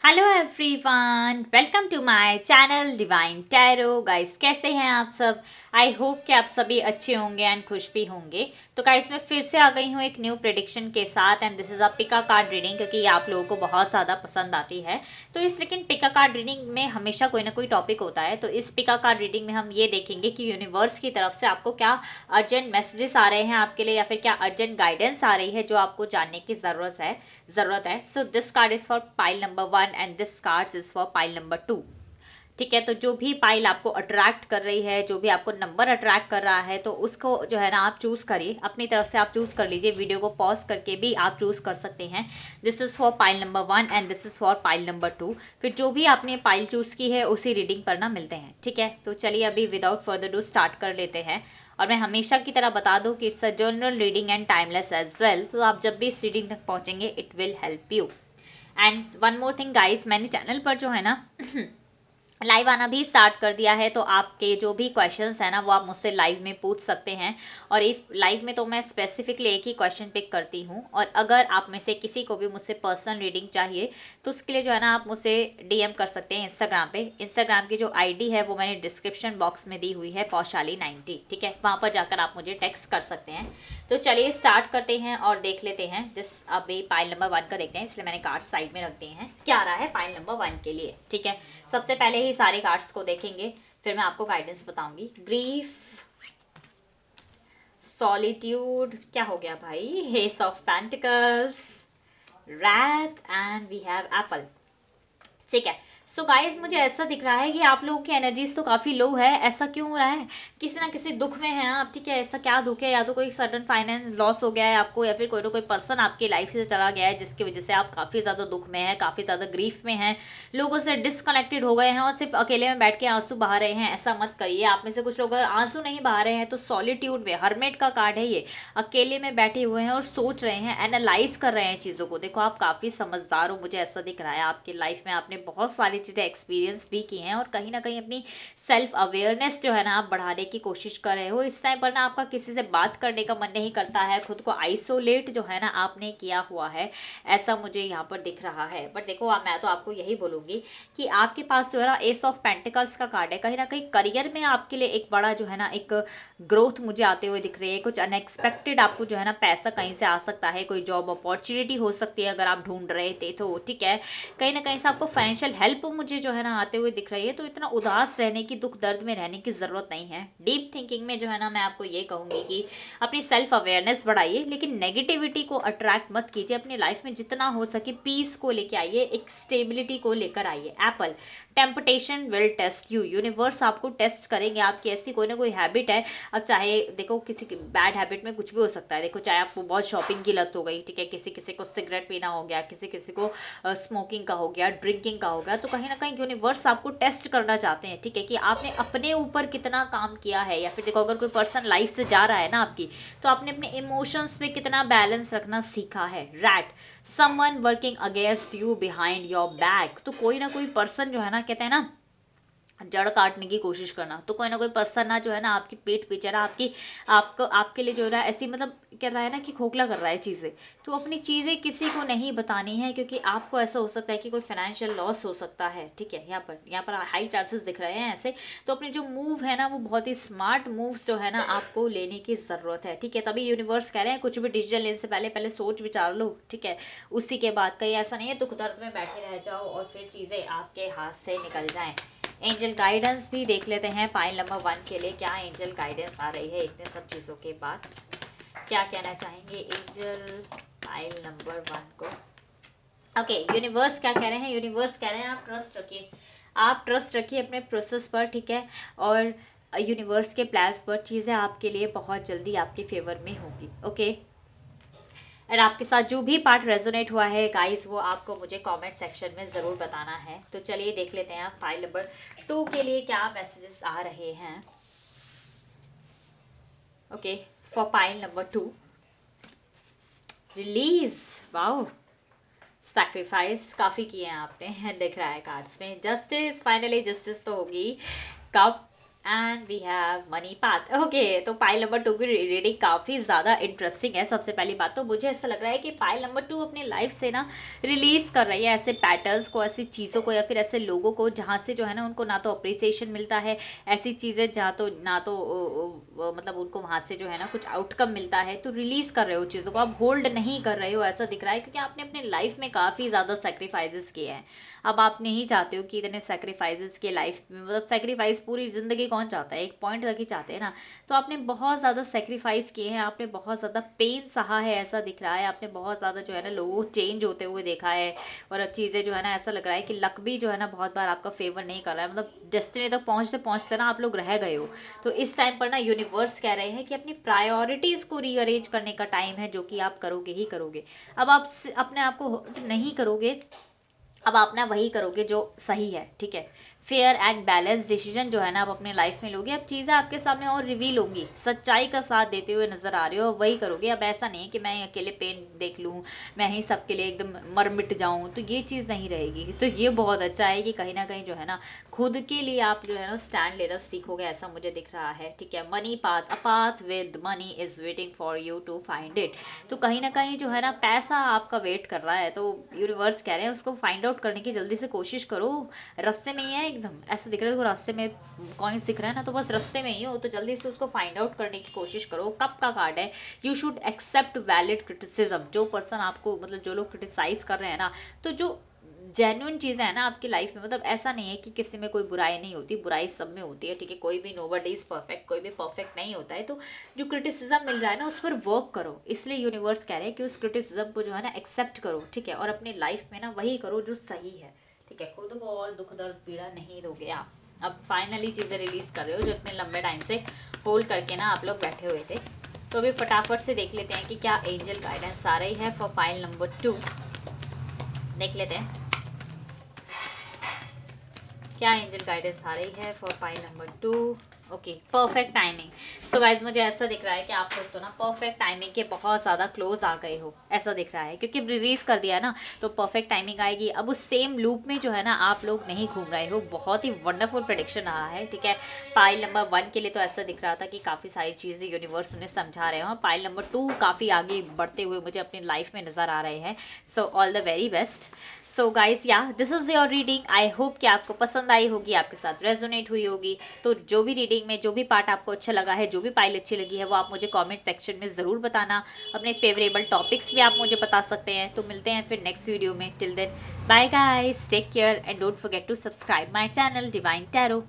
Hello everyone, welcome to my channel Divine Tarot. Guys, कैसे हैं आप सब? आई होप कि आप सभी अच्छे होंगे एंड खुश भी होंगे। तो गाइस, मैं फिर से आ गई हूँ एक न्यू प्रेडिक्शन के साथ and this is a Pika card reading, क्योंकि ये आप लोगों को बहुत ज़्यादा पसंद आती है। तो इस लेकिन पिका कार्ड रीडिंग में हमेशा कोई ना कोई टॉपिक होता है। तो इस पिका कार्ड रीडिंग में हम ये देखेंगे कि यूनिवर्स की तरफ से आपको क्या अर्जेंट मैसेजेस आ रहे हैं आपके लिए, या फिर क्या अर्जेंट गाइडेंस आ रही है जो आपको जानने की ज़रूरत है। So this card is for pile number 1 and this card is for pile number 2। ठीक है, तो जो भी पाइल आपको अट्रैक्ट कर रही है, जो भी आपको नंबर अट्रैक्ट कर रहा है, तो उसको जो है ना आप चूज करिए, अपनी तरफ से आप चूज कर लीजिए। वीडियो को पॉज करके भी आप चूज कर सकते हैं। This is for pile number 1 and this is for pile number 2। फिर जो भी आपने पाइल चूज की है उसी रीडिंग पर ना मिलते हैं। ठीक है, तो चलिए अभी विदाउट फर्दर डू स्टार्ट कर लेते हैं। और मैं हमेशा की तरह बता दूं कि it's a general reading and timeless as well. तो आप जब भी इस रीडिंग तक पहुंचेंगे it will help you. And one more thing guys, मैंने चैनल पर जो है ना लाइव आना भी स्टार्ट कर दिया है। तो आपके जो भी क्वेश्चंस है ना वो आप मुझसे लाइव में पूछ सकते हैं। और इफ लाइव में तो मैं स्पेसिफिकली एक ही क्वेश्चन पिक करती हूँ। और अगर आप में से किसी को भी मुझसे पर्सनल रीडिंग चाहिए तो उसके लिए जो है ना आप मुझसे डीएम कर सकते हैं इंस्टाग्राम पे। इंस्टाग्राम की जो आईडी है वो मैंने डिस्क्रिप्शन बॉक्स में दी हुई है, पौशाली90। ठीक है, वहाँ पर जाकर आप मुझे टेक्स्ट कर सकते हैं। तो चलिए स्टार्ट करते हैं और देख लेते हैं। दिस अभी पाइल नंबर 1 का देखते हैं, इसलिए मैंने कार्ड साइड में रख दिए हैं। क्या आ रहा है पाइल नंबर 1 के लिए? ठीक है, सबसे पहले ही सारे कार्ड्स को देखेंगे, फिर मैं आपको गाइडेंस बताऊंगी। ग्रीफ, सॉलिट्यूड, क्या हो गया भाई? Ace of pentacles, rat and we have apple. ठीक है, सो गाइस, मुझे ऐसा दिख रहा है कि आप लोगों की एनर्जीज तो काफ़ी लो है। ऐसा क्यों हो रहा है? किसी ना किसी दुख में हैं आप। ठीक है, ऐसा क्या दुख है? या तो कोई सडन फाइनेंस लॉस हो गया है आपको, या फिर कोई ना कोई पर्सन आपकी लाइफ से चला गया है जिसकी वजह से आप काफ़ी ज़्यादा दुख में हैं, काफ़ी ज़्यादा ग्रीफ में हैं, लोगों से डिसकनेक्टेड हो गए हैं और सिर्फ अकेले में बैठ के आंसू बहा रहे हैं। ऐसा मत करिए। आप में से कुछ लोग अगर आंसू नहीं बहा रहे हैं तो सॉलिट्यूड में, हर्मेट का कार्ड है ये, अकेले में बैठे हुए हैं और सोच रहे हैं, एनालाइज कर रहे हैं चीज़ों को। देखो, आप काफ़ी समझदार हो, मुझे ऐसा दिख रहा है। आपकी लाइफ में आपने बहुत सारी चीज़ें एक्सपीरियंस भी की हैं और कहीं ना कहीं अपनी सेल्फ अवेयरनेस जो है ना आप बढ़ाने की कोशिश कर रहे हो। इस टाइम पर ना आपका किसी से बात करने का मन नहीं करता है, खुद को आइसोलेट जो है ना आपने किया हुआ है, ऐसा मुझे यहाँ पर दिख रहा है। बट देखो, मैं तो आपको यही बोलूँगी कि आपके पास जो है ना एस ऑफ पेंटिकल्स का कार्ड है। कहीं ना कहीं करियर में आपके लिए एक बड़ा जो है ना एक ग्रोथ मुझे आते हुए दिख रही है। कुछ अनएक्सपेक्टेड आपको जो है ना पैसा कहीं से आ सकता है, कोई जॉब अपॉर्चुनिटी हो सकती है अगर आप ढूंढ रहे थे तो। ठीक है, कहीं ना कहीं से आपको फाइनेंशियल हेल्प मुझे जो है ना आते हुए दिख रही है। तो इतना उदास रहने की, दुख दर्द में रहने की ज़रूरत नहीं है। डीप थिंकिंग में जो है ना मैं आपको ये कहूँगी कि अपनी सेल्फ अवेयरनेस बढ़ाइए, लेकिन नेगेटिविटी को अट्रैक्ट मत कीजिए। अपनी लाइफ में जितना हो सके पीस को लेके आइए, एक स्टेबिलिटी को लेकर आइए। Apple, temptation will test you. Universe आपको टेस्ट करेंगे। आपकी ऐसी कोई ना कोई हैबिट है, अब चाहे देखो किसी की बैड हैबिट में कुछ भी हो सकता है। देखो, चाहे आपको बहुत शॉपिंग की लत हो गई, ठीक है, किसी किसी को सिगरेट पीना हो गया, किसी किसी को स्मोकिंग का हो गया, ड्रिंकिंग का हो गया। तो कहीं ना कहीं यूनिवर्स आपको टेस्ट करना चाहते हैं। ठीक है, कि आपने अपने ऊपर कितना काम किया है, या फिर देखो अगर कोई पर्सन लाइफ से जा रहा है ना आपकी, तो आपने अपने इमोशंस पे कितना बैलेंस रखना सीखा है। Rat, someone working against you behind your back. तो कोई ना कोई पर्सन जो है ना, कहते हैं ना, जड़ काटने की कोशिश करना। तो कोई ना कोई पर्सन ना जो है ना आपकी पीठ पीछे ना आपको आपके लिए जो है ना ऐसी मतलब कर रहा है ना कि खोखला कर रहा है चीज़ें। तो अपनी चीज़ें किसी को नहीं बतानी है, क्योंकि आपको ऐसा हो सकता है कि कोई फाइनेंशियल लॉस हो सकता है। ठीक है, यहाँ पर हाई चांसेस दिख रहे हैं ऐसे। तो अपने जो मूव है ना वो बहुत ही स्मार्ट मूव्स जो है ना आपको लेने की ज़रूरत है। ठीक है, तभी यूनिवर्स कह रहे हैं कुछ भी डिसीजन लेने से पहले पहले सोच विचार लो। ठीक है, उसी के बाद कहीं ऐसा नहीं है दुख दर्द में बैठे रह जाओ और फिर चीज़ें आपके हाथ से निकल जाएं। एंजल गाइडेंस भी देख लेते हैं पाइल नंबर 1 के लिए। क्या एंजल गाइडेंस आ रही है इतने सब चीज़ों के बाद? क्या कहना चाहेंगे एंजल पाइल नंबर 1 को? ओके, यूनिवर्स क्या कह रहे हैं? यूनिवर्स कह रहे हैं आप ट्रस्ट रखिए, आप ट्रस्ट रखिए अपने प्रोसेस पर। ठीक है, और यूनिवर्स के प्लान्स पर चीज़ें आपके लिए बहुत जल्दी आपके फेवर में होगी। ओके, और आपके साथ जो भी पार्ट रेजोनेट हुआ है गाइस, वो आपको मुझे कमेंट सेक्शन में ज़रूर बताना है। तो चलिए देख लेते हैं फाइल नंबर 2 के लिए क्या मैसेजेस आ रहे हैं। Okay, for file number 2, release. Wow, sacrifice काफ़ी किए हैं आपने दिख रहा है कार्ड्स में। जस्टिस, फाइनली जस्टिस तो होगी। Cup, and we have money path. Okay, तो पाइल नंबर 2 की रीडिंग काफ़ी ज़्यादा इंटरेस्टिंग है। सबसे पहली बात तो मुझे ऐसा लग रहा है कि पाइल नंबर 2 अपने लाइफ से ना रिलीज कर रही है ऐसे पैटर्न्स को, ऐसी चीज़ों को, या फिर ऐसे लोगों को जहाँ से जो है ना उनको ना तो अप्रिसिएशन मिलता है, ऐसी चीज़ें जहाँ तो ना तो मतलब उनको वहाँ से जो है ना कुछ आउटकम मिलता है। तो रिलीज कर रहे हो चीज़ों को, आप होल्ड नहीं कर रहे हो ऐसा दिख रहा है, क्योंकि आपने अपने लाइफ में काफ़ी ज़्यादा सेक्रीफाइसेस किए हैं। अब आप नहीं चाहते हो कि इतने सेक्रीफाइसेस के लाइफ में, मतलब सेक्रीफाइस पूरी ज़िंदगी कौन चाहता है, एक पॉइंट तक ही चाहते हैं ना। तो आपने बहुत ज़्यादा सेक्रीफाइस किए हैं, आपने बहुत ज़्यादा पेन सहा है ऐसा दिख रहा है, आपने बहुत ज़्यादा जो है ना लोगों को चेंज होते हुए देखा है। और अब चीज़ें जो है ना ऐसा लग रहा है कि लक भी जो है ना बहुत बार आपका फेवर नहीं कर रहा है, मतलब डेस्टिनी तक पहुँचते पहुँचते ना आप लोग रह गए हो। तो इस टाइम पर ना यूनिवर्स कह रहे हैं कि अपनी प्रायोरिटीज़ को रीअरेंज करने का टाइम है, जो कि आप करोगे ही करोगे। अब आप अपने आप को नहीं करोगे, अब आप ना वही करोगे जो सही है, ठीक है। फेयर एंड बैलेंस डिसीजन जो है ना आप अपने लाइफ में लोगे। अब चीज़ें आपके सामने और रिवील होंगी, सच्चाई का साथ देते हुए नजर आ रहे हो, वही करोगे। अब ऐसा नहीं है कि मैं अकेले पेन देख लूँ, मैं ही सबके लिए एकदम मर मिट जाऊँ, तो ये चीज़ नहीं रहेगी। तो ये बहुत अच्छा है कि कहीं ना कहीं जो है ना खुद के लिए आप जो है ना स्टैंड लेना सीखोगे, ऐसा मुझे दिख रहा है, ठीक है। Money path, a path with money is waiting for you to find it. तो कहीं ना कहीं जो है ना पैसा आपका वेट कर रहा है, तो यूनिवर्स कह रहे हैं उसको फाइंड आउट करने की जल्दी से कोशिश करो। रास्ते में ही है, एकदम ऐसा दिख रहा है, तो रास्ते में कॉइन्स दिख रहा है ना, तो बस रास्ते में ही हो, तो जल्दी से उसको फाइंड आउट करने की कोशिश करो। कप का कार्ड है, you should accept valid criticism. जो पर्सन आपको, मतलब जो लोग क्रिटिसाइज कर रहे हैं ना, तो जो जेन्युइन चीज़ें हैं ना आपकी लाइफ में, मतलब ऐसा नहीं है कि किसी में कोई बुराई नहीं होती, बुराई सब में होती है, ठीक है। कोई भी नोबडी इज परफेक्ट, कोई भी परफेक्ट नहीं होता है। तो जो क्रिटिसिज्म मिल रहा है ना उस पर वर्क करो, इसलिए यूनिवर्स कह रहे हैं कि उस क्रिटिसिज्म को जो है ना एक्सेप्ट करो, ठीक है। और अपनी लाइफ में ना वही करो जो सही है, ठीक है। खुद को और दुख दर्द पीड़ा नहीं दोगे आप। अब फाइनली चीज़ें रिलीज कर रहे हो जो इतने लंबे टाइम से होल्ड करके ना आप लोग बैठे हुए थे। तो अभी फटाफट से देख लेते हैं कि क्या एंजल गाइडेंस आ रही है फॉर पाइल नंबर 2। देख लेते हैं क्या एंजल गाइडेंस आ रही है for pile number 2। Okay, perfect timing. So guys मुझे ऐसा दिख रहा है कि आप लोग तो ना परफेक्ट टाइमिंग के बहुत ज़्यादा क्लोज आ गए हो, ऐसा दिख रहा है, क्योंकि रिलीज कर दिया ना तो परफेक्ट टाइमिंग आएगी। अब उस सेम लूप में जो है ना आप लोग नहीं घूम रहे हो। बहुत ही वंडरफुल प्रेडिक्शन रहा है, ठीक है। पाइल नंबर 1 के लिए तो ऐसा दिख रहा था कि काफ़ी सारी चीज़ें यूनिवर्स उन्हें समझा रहे हो। पाइल नंबर 2 काफ़ी आगे बढ़ते हुए मुझे अपनी लाइफ में नज़र आ रहे हैं। So all the very best. So guys या this is your reading. I hope कि आपको पसंद आई होगी, आपके साथ रेजोनेट हुई होगी। तो जो भी रीडिंग में जो भी पार्ट आपको अच्छा लगा है, जो भी पाइल अच्छी लगी है, वो आप मुझे कमेंट सेक्शन में ज़रूर बताना। अपने फेवरेबल टॉपिक्स भी आप मुझे बता सकते हैं। तो मिलते हैं फिर नेक्स्ट वीडियो में। Till then bye guys, take care and don't forget to subscribe my channel Divine tarot.